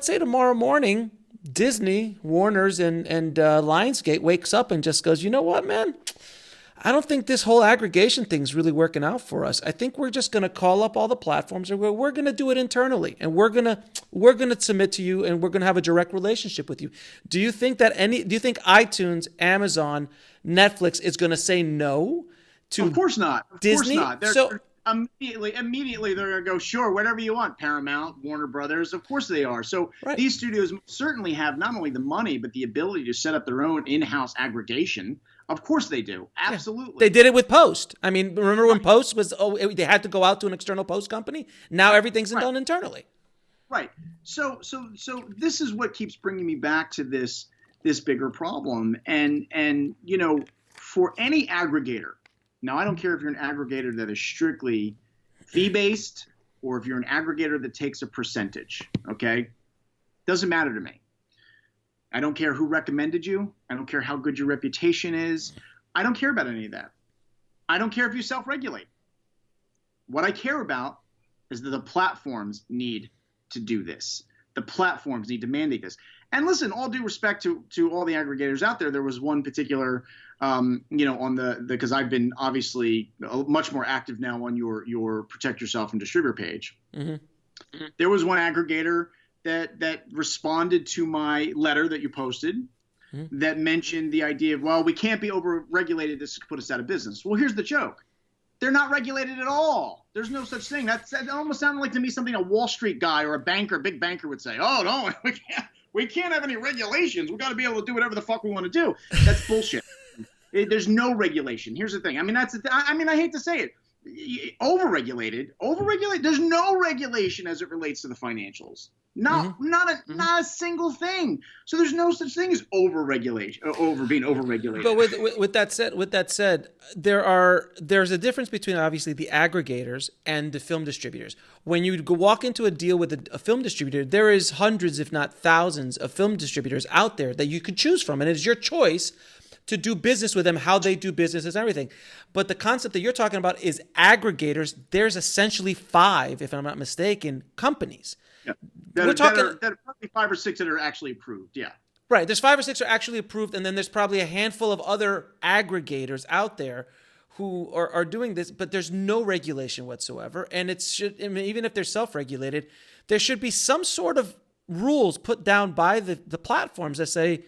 let's say tomorrow morning, Disney, Warner's, and Lionsgate wakes up and just goes, you know what, man? I don't think this whole aggregation thing's really working out for us. I think we're just going to call up all the platforms, and we're going to do it internally, and we're going to submit to you, and we're going to have a direct relationship with you. Do you think iTunes, Amazon, Netflix is going to say no to Of course not. Of Disney? course not. They're immediately they're going to go, sure, whatever you want, Paramount, Warner Brothers. Of course they are. So Right. These studios certainly have not only the money, but the ability to set up their own in-house aggregation. Of course they do. Absolutely. They did it with Post. I mean, remember when Post was, they had to go out to an external Post company? Now everything's done internally. Right. So this is what keeps bringing me back to this bigger problem. And for any aggregator, now I don't care if you're an aggregator that is strictly fee-based or if you're an aggregator that takes a percentage, okay? Doesn't matter to me. I don't care who recommended you. I don't care how good your reputation is. I don't care about any of that. I don't care if you self-regulate. What I care about is that the platforms need to do this. The platforms need to mandate this. And listen, all due respect to all the aggregators out there, there was one particular, on because I've been obviously much more active now on your protect yourself and distributor page. Mm-hmm. There was one aggregator that responded to my letter that you posted that mentioned the idea of, well, we can't be over-regulated. This could put us out of business. Well, here's the joke. They're not regulated at all. There's no such thing. That almost sounded like to me something a Wall Street guy or a big banker would say. Oh, no, we can't have any regulations. We've got to be able to do whatever the fuck we want to do. That's bullshit. There's no regulation. Here's the thing. I mean, I hate to say it. Overregulated. There's no regulation as it relates to the financials. Not a single thing. So there's no such thing as being overregulated. But with that said, there's a difference between obviously the aggregators and the film distributors. When you walk into a deal with a film distributor, there is hundreds, if not thousands, of film distributors out there that you could choose from, and it is your choice to do business with them, how they do business is everything. But the concept that you're talking about is aggregators. There's essentially 5, if I'm not mistaken, companies. Yeah. That are probably 5 or 6 that are actually approved. Yeah. Right. There's 5 or 6 are actually approved, and then there's probably a handful of other aggregators out there who are doing this, but there's no regulation whatsoever. And even if they're self-regulated, there should be some sort of rules put down by the platforms that say,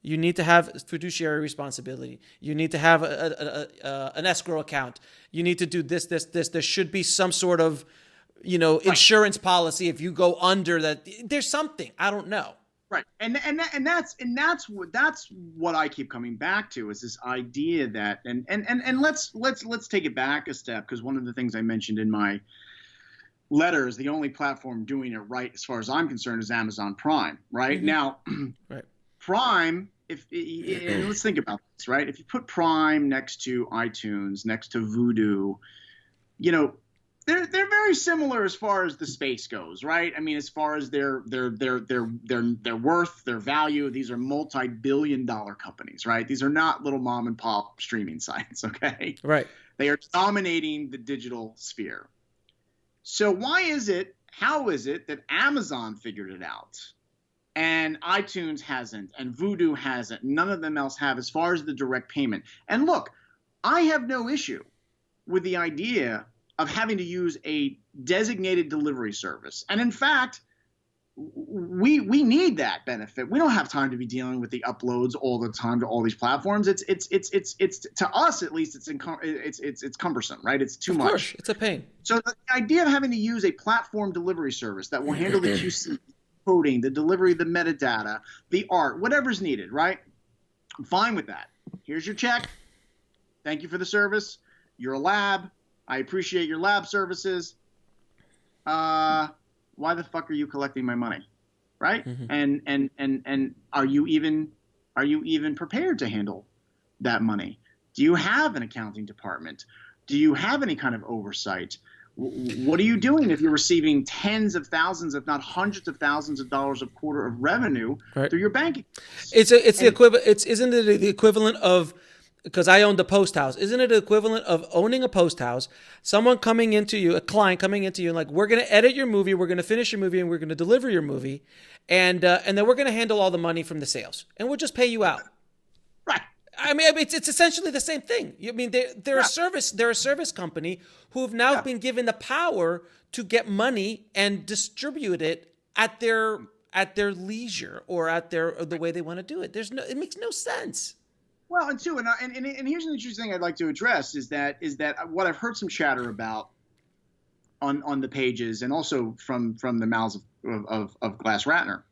you need to have fiduciary responsibility. You need to have an escrow account. You need to do this. There should be some sort of, insurance policy if you go under that. There's something. I don't know. Right, and that's what I keep coming back to is this idea that and let's take it back a step, because one of the things I mentioned in my letter is the only platform doing it right, as far as I'm concerned, is Amazon Prime. Right. Mm-hmm. Now. Right. Prime, let's think about this, right? If you put Prime next to iTunes, next to Vudu, they're very similar as far as the space goes, right? I mean, as far as their worth, their value, these are multi-billion-dollar companies, right? These are not little mom and pop streaming sites, okay? Right. They are dominating the digital sphere. So how is it that Amazon figured it out? And iTunes hasn't, and Vudu hasn't. None of them else have, as far as the direct payment. And look, I have no issue with the idea of having to use a designated delivery service. And in fact, we need that benefit. We don't have time to be dealing with the uploads all the time to all these platforms. It's to us at least it's cumbersome, right? It's too much. Of course, it's a pain. So the idea of having to use a platform delivery service that will handle the QC, coding, the delivery of the metadata, the art, whatever's needed, right? I'm fine with that. Here's your check. Thank you for the service. You're a lab. I appreciate your lab services. Why the fuck are you collecting my money, right? Mm-hmm. And are you even prepared to handle that money? Do you have an accounting department? Do you have any kind of oversight? What are you doing if you're receiving tens of thousands, if not hundreds of thousands of dollars a quarter of revenue through your banking? Isn't it the equivalent of because I owned the post house. Isn't it the equivalent of owning a post house? Someone coming into you, a client coming into you, and like, we're going to edit your movie, we're going to finish your movie, and we're going to deliver your movie, and then we're going to handle all the money from the sales, and we'll just pay you out. Right. I mean, it's essentially the same thing. I mean, they're a service company who have now been given the power to get money and distribute it at their leisure or at the way they want to do it. It makes no sense. Well, and here's an interesting thing I'd like to address is that what I've heard some chatter about on the pages and also from the mouths of Glass Ratner.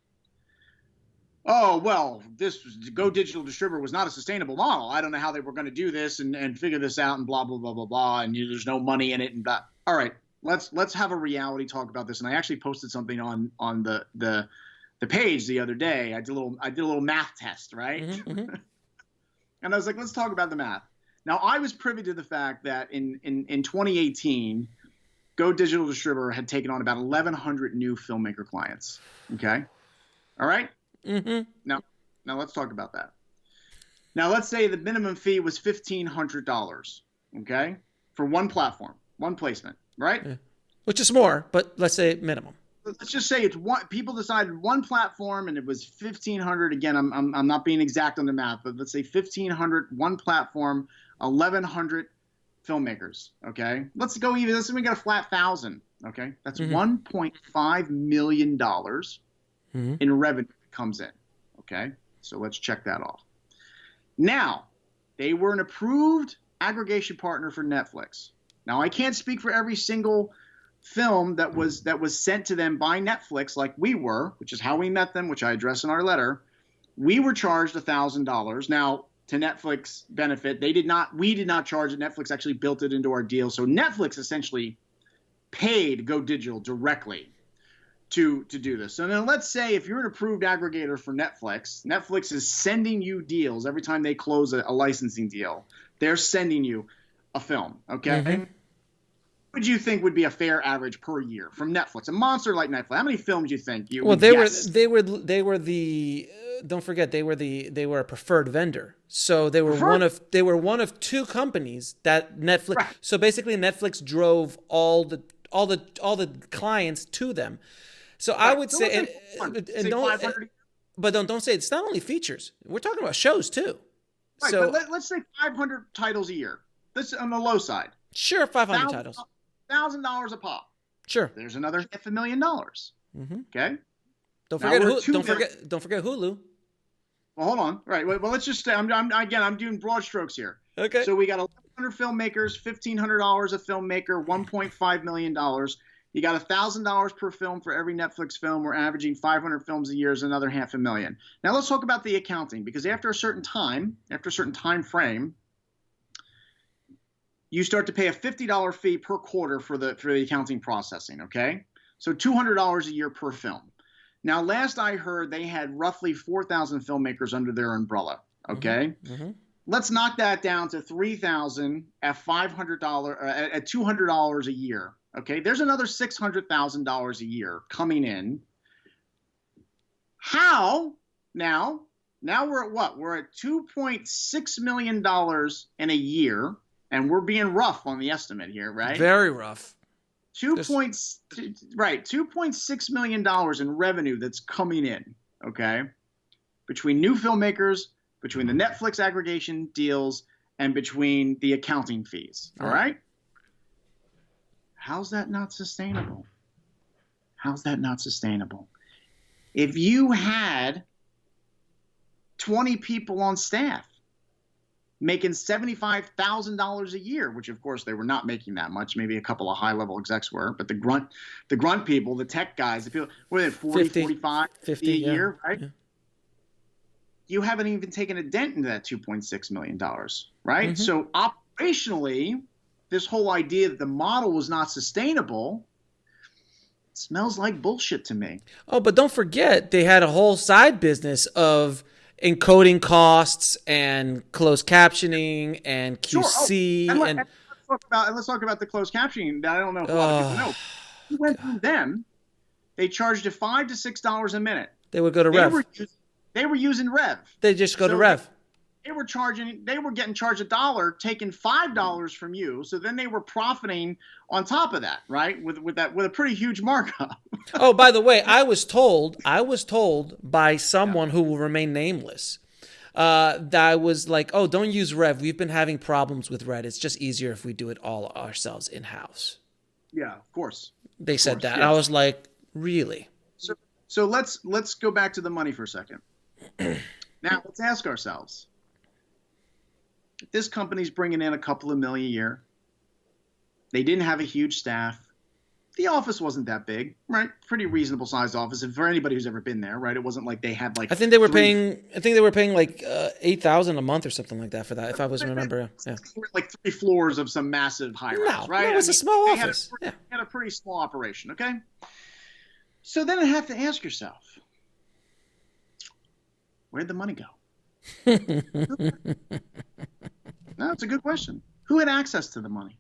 Oh, well, this Go Digital Distributor was not a sustainable model. I don't know how they were going to do this and figure this out and blah, blah, blah, blah, blah. And there's no money in it and blah. All right, let's have a reality talk about this. And I actually posted something on the page the other day. I did a little math test, right? Mm-hmm. And I was like, let's talk about the math. Now, I was privy to the fact that in 2018, Go Digital Distributor had taken on about 1,100 new filmmaker clients. Okay, all right. Mm-hmm. Now let's talk about that. Now, let's say the minimum fee was $1,500, okay, for one platform, one placement, right? Yeah. Which is more, but let's say minimum. Let's just say it's one. People decided one platform, and it was $1,500. Again, I'm not being exact on the math, but let's say $1,500, one platform, 1,100 filmmakers. Okay, let's go even. Let's say we got a flat 1,000. Okay, that's $1.5 million in revenue comes in. Okay, so let's check that off. Now, they were an approved aggregation partner for Netflix. Now, I can't speak for every single film that was sent to them by Netflix like we were, which is how we met them, which I address in our letter. We were charged $1,000. Now, to Netflix benefit, we did not charge it. Netflix actually built it into our deal. So Netflix essentially paid Go Digital directly to do this. So now let's say if you're an approved aggregator for Netflix is sending you deals every time they close a licensing deal. They're sending you a film, okay? Mm-hmm. What would you think would be a fair average per year from Netflix? A monster like Netflix. How many films do you think you would guess? They were the don't forget they were a preferred vendor. So they were one of two companies that Netflix. Right. So basically Netflix drove all the clients to them. So right. I would say don't say it's not only features. We're talking about shows too. Right, so but let's say 500 titles a year. This on the low side. Sure, 500 titles. $1,000 a pop. Sure. There's another $500,000. Mm-hmm. Okay. Don't forget Hulu. Well, hold on. Right. Well, let's just say I'm doing broad strokes here. Okay. So we got 1,100 filmmakers, $1,500 a filmmaker, $1.5 million. You got $1,000 per film for every Netflix film. We're averaging 500 films a year is another $500,000. Now let's talk about the accounting, because after a certain time frame, you start to pay a $50 fee per quarter for the accounting processing. Okay, so $200 a year per film. Now, last I heard, they had roughly 4,000 filmmakers under their umbrella. Okay, mm-hmm. Let's knock that down to 3,000 at $500 at $200 a year. Okay, there's another $600,000 a year coming in. How now? Now we're at what? We're at $2.6 million in a year, and we're being rough on the estimate here, right? Very rough. $2.6 million in revenue that's coming in. Okay, between new filmmakers, between the Netflix aggregation deals, and between the accounting fees. All right. How's that not sustainable? How's that not sustainable? If you had 20 people on staff making $75,000 a year, which of course they were not making that much, maybe a couple of high-level execs were, but the grunt people, the tech guys, the people, what are they, 40, 50, 45, 50 a year, right? Yeah. You haven't even taken a dent into that $2.6 million, right? Mm-hmm. So operationally, this whole idea that the model was not sustainable smells like bullshit to me. Oh, but don't forget, they had a whole side business of encoding costs and closed captioning and QC. Sure. And let's talk about the closed captioning. I don't know if a lot of people know. We went through them. They charged you $5 to $6 a minute. They would go to Rev. They were using Rev. They just go to Rev. they were getting charged $1, taking $5 from you. So then they were profiting on top of that, right? With a pretty huge markup. Oh, by the way, I was told by someone who will remain nameless, that was like, oh, don't use Rev. We've been having problems with Red. It's just easier if we do it all ourselves in-house. Yeah, of course. They said that. Yes. And I was like, really? So let's go back to the money for a second. Now let's ask ourselves, if this company's bringing in a couple of million a year, they didn't have a huge staff, the office wasn't that big, right? Pretty reasonable sized office. And for anybody who's ever been there, right? It wasn't like they had like. I think they were paying like $8,000 a month or something like that for that, if I was remember. Yeah. Like 3 floors of some massive high-rise, right? No, it was a small office. They had a pretty small operation, okay? So then you have to ask yourself, where'd the money go? No, it's a good question. Who had access to the money?